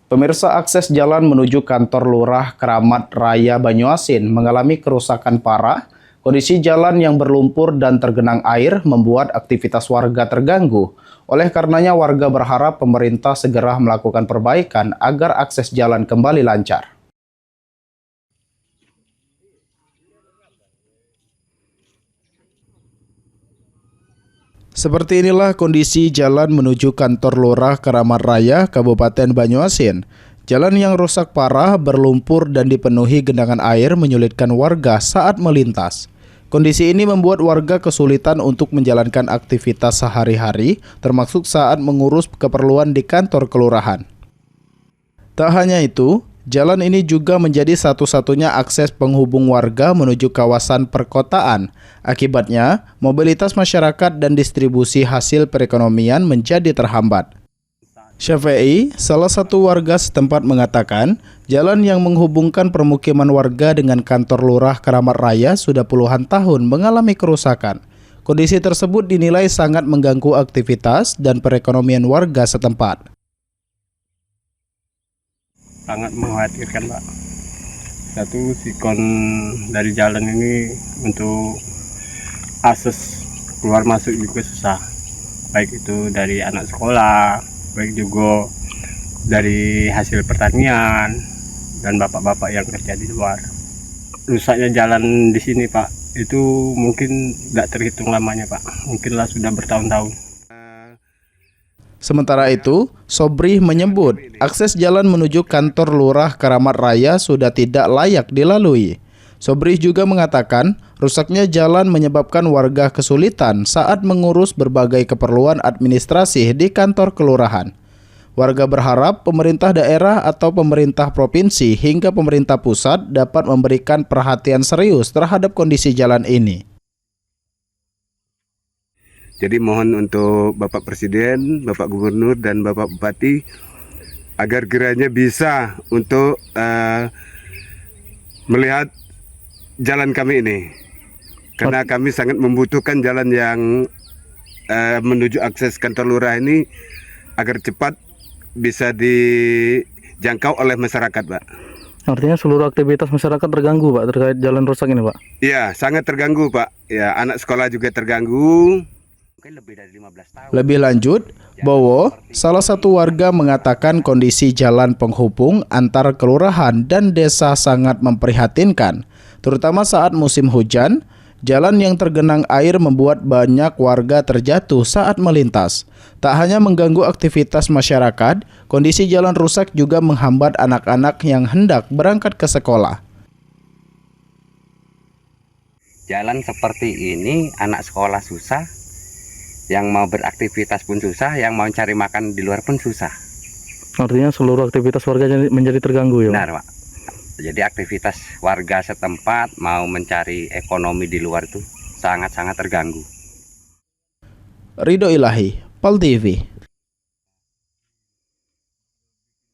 Pemirsa, akses jalan menuju kantor Lurah Keramat Raya Banyuasin mengalami kerusakan parah. Kondisi jalan yang berlumpur dan tergenang air membuat aktivitas warga terganggu. Oleh karenanya warga berharap pemerintah segera melakukan perbaikan agar akses jalan kembali lancar. Seperti inilah kondisi jalan menuju kantor Lurah Keramat Raya Kabupaten Banyuasin. Jalan yang rusak parah, berlumpur dan dipenuhi genangan air menyulitkan warga saat melintas. Kondisi ini membuat warga kesulitan untuk menjalankan aktivitas sehari-hari, termasuk saat mengurus keperluan di kantor kelurahan. Tak hanya itu, jalan ini juga menjadi satu-satunya akses penghubung warga menuju kawasan perkotaan. Akibatnya, mobilitas masyarakat dan distribusi hasil perekonomian menjadi terhambat. Syafi'i, salah satu warga setempat mengatakan, jalan yang menghubungkan permukiman warga dengan kantor Lurah Keramat Raya sudah puluhan tahun mengalami kerusakan. Kondisi tersebut dinilai sangat mengganggu aktivitas dan perekonomian warga setempat. Sangat mengkhawatirkan, Pak. Satu, sikon dari jalan ini untuk akses keluar masuk juga susah. Baik itu dari anak sekolah, baik juga dari hasil pertanian dan bapak-bapak yang kerja di luar. Rusaknya jalan di sini, Pak, itu mungkin tidak terhitung lamanya, Pak. Mungkinlah sudah bertahun-tahun. Sementara itu, Sobrih menyebut akses jalan menuju kantor Lurah Keramat Raya sudah tidak layak dilalui. Sobrih juga mengatakan rusaknya jalan menyebabkan warga kesulitan saat mengurus berbagai keperluan administrasi di kantor kelurahan. Warga berharap pemerintah daerah atau pemerintah provinsi hingga pemerintah pusat dapat memberikan perhatian serius terhadap kondisi jalan ini. Jadi mohon untuk Bapak Presiden, Bapak Gubernur, dan Bapak Bupati agar kiranya bisa untuk melihat jalan kami ini. Karena kami sangat membutuhkan jalan yang menuju akses kantor lurah ini agar cepat bisa dijangkau oleh masyarakat, Pak. Artinya seluruh aktivitas masyarakat terganggu, Pak, terkait jalan rusak ini, Pak? Iya, sangat terganggu, Pak. Ya, anak sekolah juga terganggu. Lebih lanjut, Bowo, salah satu warga mengatakan kondisi jalan penghubung antar kelurahan dan desa sangat memprihatinkan, terutama saat musim hujan. Jalan yang tergenang air membuat banyak warga terjatuh saat melintas. Tak hanya mengganggu aktivitas masyarakat, kondisi jalan rusak juga menghambat anak-anak yang hendak berangkat ke sekolah. Jalan seperti ini, anak sekolah susah, yang mau beraktivitas pun susah, yang mau cari makan di luar pun susah. Artinya seluruh aktivitas warga menjadi terganggu, ya? Benar, Pak. Jadi aktivitas warga setempat mau mencari ekonomi di luar itu sangat-sangat terganggu. Ridho Ilahi, PAL TV.